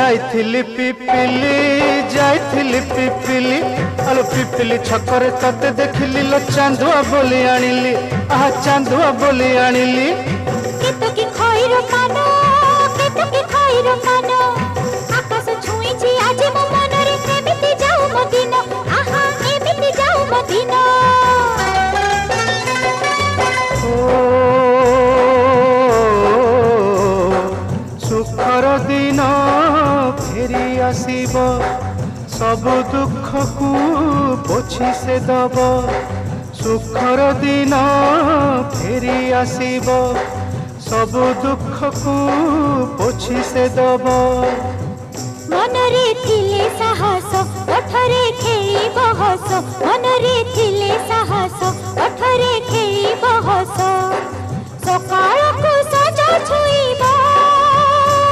जाइथिली पिपिली आलो पिपिली छकरे तते देखिली लो चांदुआ बोली आनिली आहा चांदुआ बोली आनिली केतो की खइरो कानो केतो की खइरो कानो आकाश छुईची आज मो मनरे एमिति जाऊ मो दिन आहा एमिति जाऊ मो दिन सुखर दिन फेरी आसीब सब दुख को पोछि से दब सुखर दिन फेरी आसीब सब दुख को पोछि से दब मनरे थिले साहस ओठरे खेई बहस मनरे थिले साहस ओठरे खेई बहस सकाळ को